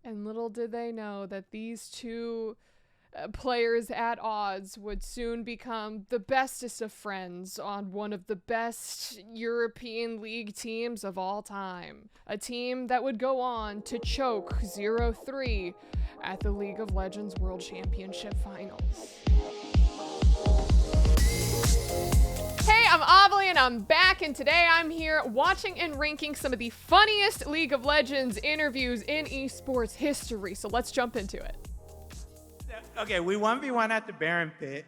And little did they know that these two players at odds would soon become the bestest of friends on one of the best European League teams of all time. A team that would go on to choke 0-3 at the League of Legends World Championship Finals. Hey, I'm Ovilee and I'm back, and today I'm here watching and ranking some of the funniest League of Legends interviews in esports history. So let's jump into it. Okay, we 1v1 at the Baron pit,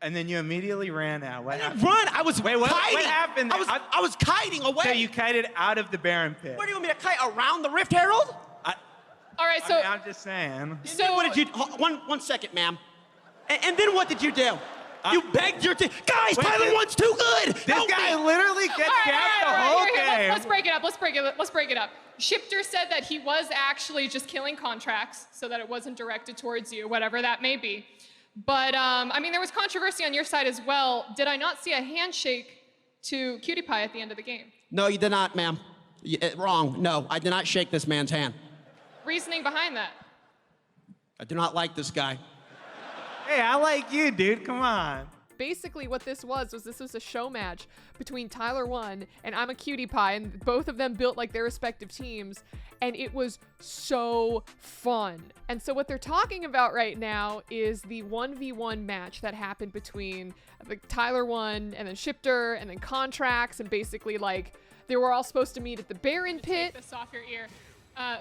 and then you immediately ran out. I didn't run. I was kiting. What happened? I was kiting away. So you kited out of the Baron pit. Where do you want me to kite? Around the Rift Herald? All right, so I'm just saying. So what did you? One second, ma'am. And then what did you do? You begged your team. Guys, Tyler one's too good. This guy literally gets gapped the whole game. Let's break it up. Let's break it up. Shifter said that he was actually just killing contracts so that it wasn't directed towards you, whatever that may be. But, I mean, there was controversy on your side as well. Did I not see a handshake to Cutie Pie at the end of the game? No, you did not, ma'am. Wrong. No, I did not shake this man's hand. Reasoning behind that? I do not like this guy. Hey, I like you, dude. Come on. Basically what this was a show match between Tyler 1 and I'm a Cutie Pie, and both of them built like their respective teams, and it was so fun. And so what they're talking about right now is the 1v1 match that happened between Tyler 1 and then Shifter and then Contracts, and basically like they were all supposed to meet at the Baron pit. Take this off your ear.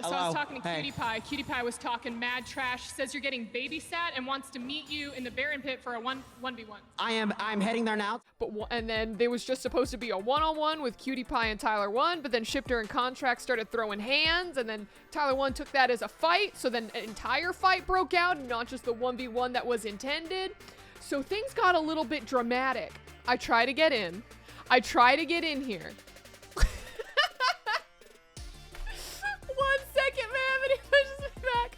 So I was talking to Cutie Pie. Cutie Pie was talking mad trash, says you're getting babysat and wants to meet you in the Baron pit for a 1v1. I'm heading there now. And then there was just supposed to be a one-on-one with Cutie Pie and Tyler 1, but then Shifter and Contract started throwing hands, and then Tyler 1 took that as a fight, so then an entire fight broke out, and not just the 1v1 that was intended. So things got a little bit dramatic. I try to get in here. 1 second, man, and he pushes me back.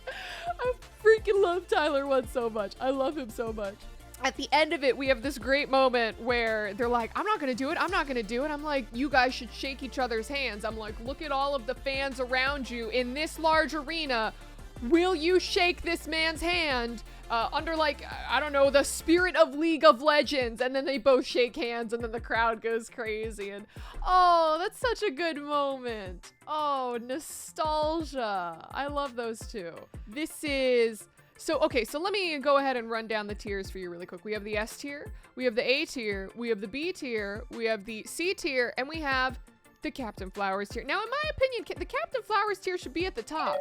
I freaking love Tyler 1 so much. I love him so much. At the end of it, we have this great moment where they're like, I'm not gonna do it. I'm like, you guys should shake each other's hands. I'm like, look at all of the fans around you in this large arena. Will you shake this man's hand under, like, I don't know, the spirit of League of Legends? And then they both shake hands, and then the crowd goes crazy. And oh, that's such a good moment. Oh, nostalgia. I love those two. So let me go ahead and run down the tiers for you really quick. We have the S tier, we have the A tier, we have the B tier, we have the C tier, and we have the Captain Flowers tier. Now, in my opinion, the Captain Flowers tier should be at the top.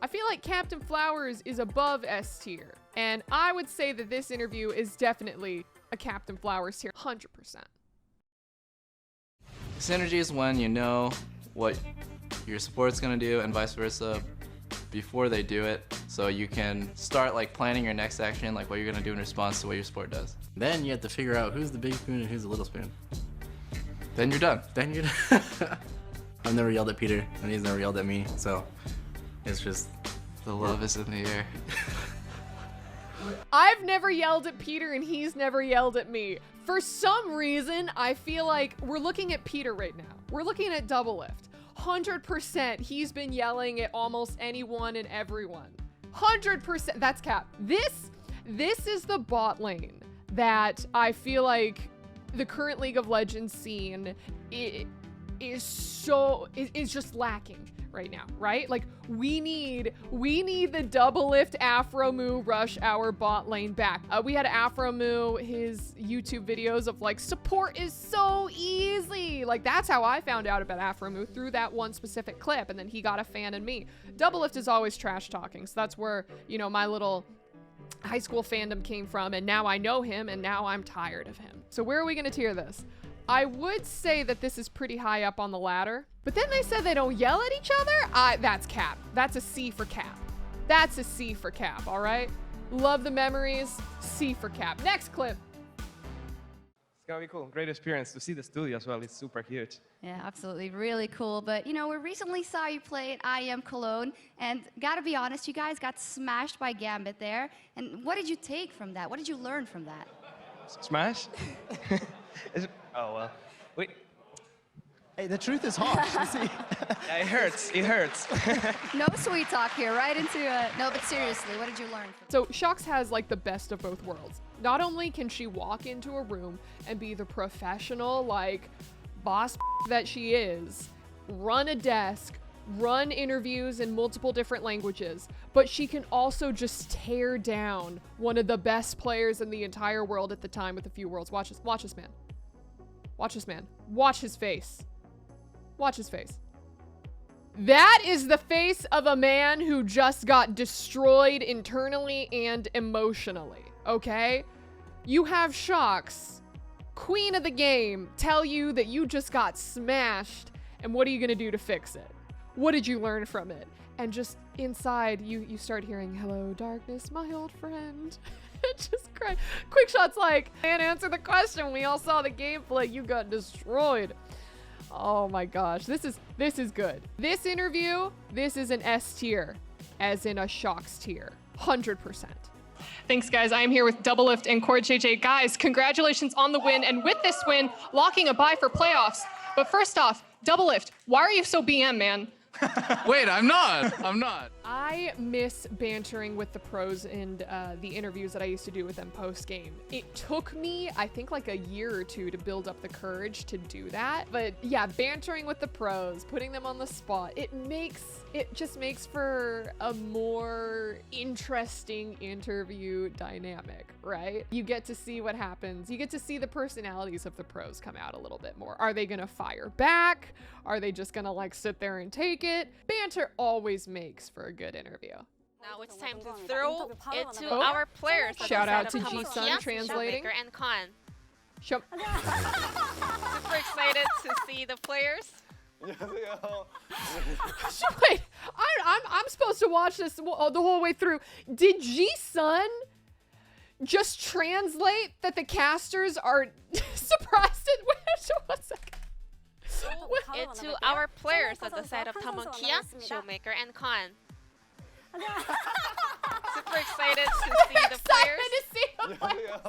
I feel like Captain Flowers is above S tier, and I would say that this interview is definitely a Captain Flowers tier, 100%. Synergy is when you know what your support's gonna do and vice versa before they do it, so you can start like planning your next action, like what you're gonna do in response to what your support does. Then you have to figure out who's the big spoon and who's the little spoon. Then you're done. I've never yelled at Peter, and he's never yelled at me, so it's just... The love is in the air. I've never yelled at Peter, and he's never yelled at me. For some reason, I feel like we're looking at Peter right now. We're looking at Doublelift. 100% he's been yelling at almost anyone and everyone. 100%. That's cap. This is the bot lane that I feel like the current League of Legends scene is just lacking right now, right? Like we need the Doublelift Aphromoo rush hour bot lane back. We had Aphromoo, his YouTube videos of like, support is so easy. Like that's how I found out about Aphromoo, through that one specific clip, and then he got a fan in me. Doublelift is always trash talking, so that's where, you know, my little high school fandom came from, and now I know him, and now I'm tired of him. So where are we gonna tier this? I would say that this is pretty high up on the ladder, but then they said they don't yell at each other? That's cap. That's a C for cap. That's a C for cap, all right? Love the memories, C for cap. Next clip. It's gonna be cool. Great experience to see the studio as well. It's super huge. Yeah, absolutely. Really cool. But, you know, we recently saw you play at IEM Cologne, and gotta be honest, you guys got smashed by Gambit there. And what did you take from that? What did you learn from that? Smash? Oh, well. Hey, the truth is harsh. You see? Yeah, it hurts. It hurts. No sweet talk here, right into no, but seriously, what did you learn? So Shox has like the best of both worlds. Not only can she walk into a room and be the professional, like, boss that she is, run a desk, run interviews in multiple different languages, but she can also just tear down one of the best players in the entire world at the time with a few worlds. Watch this man. Watch this man. Watch his face. Watch his face. That is the face of a man who just got destroyed internally and emotionally, okay? You have Shox, queen of the game, tell you that you just got smashed, and what are you gonna do to fix it? What did you learn from it? And just inside, you start hearing, hello, darkness, my old friend. Just cry. Quickshot's like, can't answer the question. We all saw the gameplay. You got destroyed. Oh my gosh, this is good. This interview, this is an S tier, as in a Shox tier, 100%. Thanks, guys. I am here with Doublelift and JJ. Guys, congratulations on the win, and with this win, locking a bye for playoffs. But first off, Doublelift, why are you so BM, man? Wait, I'm not. I'm not. I miss bantering with the pros and the interviews that I used to do with them post-game. It took me, I think, like a year or two to build up the courage to do that. But yeah, bantering with the pros, putting them on the spot, it just makes for a more interesting interview dynamic, right? You get to see what happens. You get to see the personalities of the pros come out a little bit more. Are they gonna fire back? Are they just gonna like sit there and take it? Banter always makes for a good interview. Now it's time to throw it to our players. Shout out to G-Sun translating. Showmaker and Khan. Show Super excited to see the players. Wait, I'm supposed to watch this the whole way through. Did G-Sun just translate that the casters are surprised at one second. It to our players at the side of Tamonkia, Showmaker and Khan. Super excited to see the players.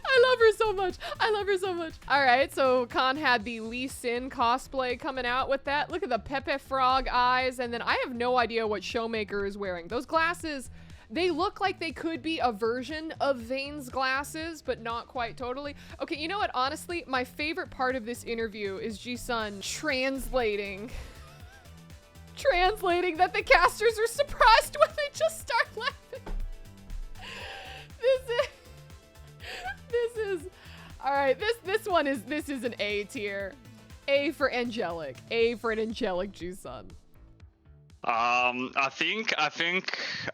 I love her so much. I love her so much. All right, so Khan had the Lee Sin cosplay coming out with that. Look at the Pepe Frog eyes. And then I have no idea what Showmaker is wearing. Those glasses, they look like they could be a version of Vane's glasses, but not quite totally. Okay, you know what? Honestly, my favorite part of this interview is Ji-sun translating that the casters are surprised when they just start laughing. All right, this is an A tier. A for angelic. A for an angelic Ji-sun. I think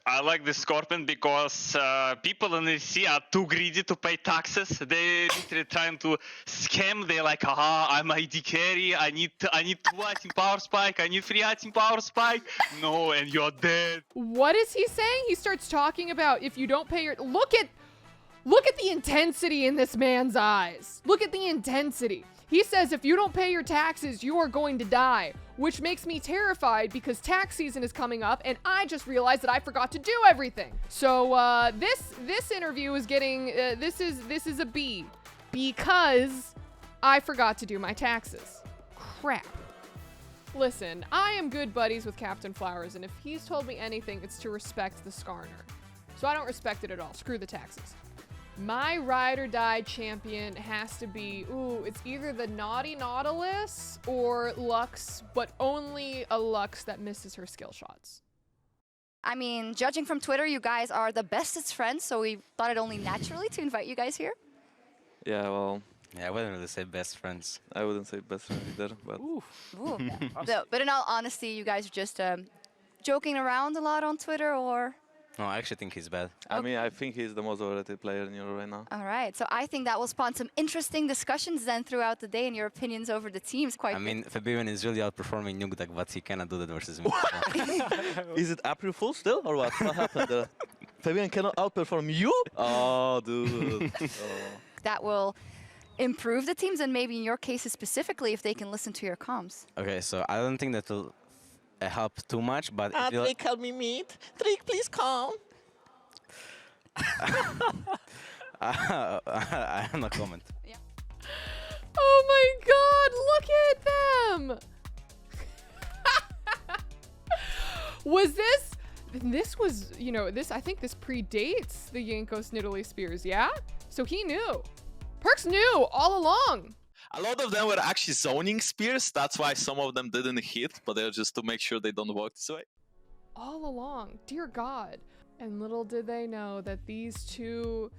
I like the Scorpion because people in the sea are too greedy to pay taxes. They literally trying to scam. They're like, aha, I'm ID carry. I need 2 item power spike. I need 3 item power spike. No, and you're dead. What is he saying? He starts talking about if you don't pay your look at the intensity in this man's eyes. Look at the intensity. He says if you don't pay your taxes, you are going to die, which makes me terrified because tax season is coming up and I just realized that I forgot to do everything. So this interview is getting this is a B because I forgot to do my taxes. Crap. Listen, I am good buddies with Captain Flowers, and if he's told me anything, it's to respect the Skarner. So I don't respect it at all. Screw the taxes. My ride or die champion has to be, it's either the Naughty Nautilus or Lux, but only a Lux that misses her skill shots. I mean, judging from Twitter, you guys are the bestest friends, so we thought it only naturally to invite you guys here. Yeah, well, yeah, I wouldn't really say best friends. I wouldn't say best friends either, but... Ooh. But in all honesty, you guys are just joking around a lot on Twitter, or...? No, I actually think he's bad. I mean, I think he's the most overrated player in Euro right now. All right, so I think that will spawn some interesting discussions then throughout the day and your opinions over the teams. I mean, Fabian is really outperforming Nukeduck, but he cannot do that versus me. Is it April Fool still, or what? What happened there? Fabian cannot outperform you? Oh, dude. Oh. That will improve the teams, and maybe in your cases specifically, if they can listen to your comms. Okay, so I don't think that will help too much, but Trick, help me meet. Trick, please come. I have no comment. Yeah. Oh Oh my god, look at them! Was this was, you know, I think this predates the Jankos Nidalee Spears, yeah? So he knew. Perkz knew all along. A lot of them were actually zoning spears. That's why some of them didn't hit, but they're just to make sure they don't walk this way. All along, dear God. And little did they know that these two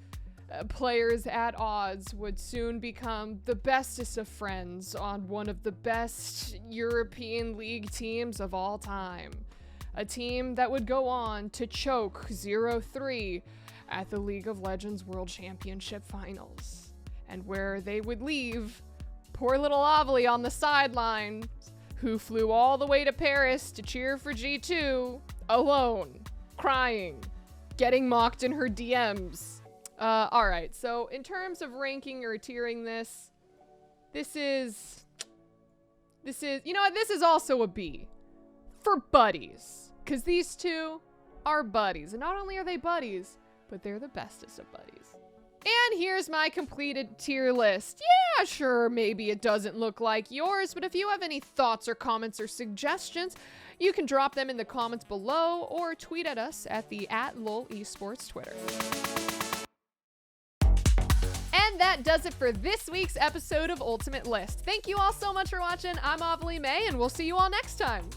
players at odds would soon become the bestest of friends on one of the best European League teams of all time. A team that would go on to choke 0-3 at the League of Legends World Championship Finals. And where they would leave poor little Ovilee on the sidelines, who flew all the way to Paris to cheer for G2, alone, crying, getting mocked in her DMs. All right, so in terms of ranking or tiering this is, you know what, this is also a B for buddies, because these two are buddies, and not only are they buddies, but they're the bestest of buddies. And here's my completed tier list. Yeah, sure, maybe it doesn't look like yours, but if you have any thoughts or comments or suggestions, you can drop them in the comments below or tweet at us at the @LoL Esports Twitter. And that does it for this week's episode of Ultimate List. Thank you all so much for watching. I'm Ovilee May, and we'll see you all next time.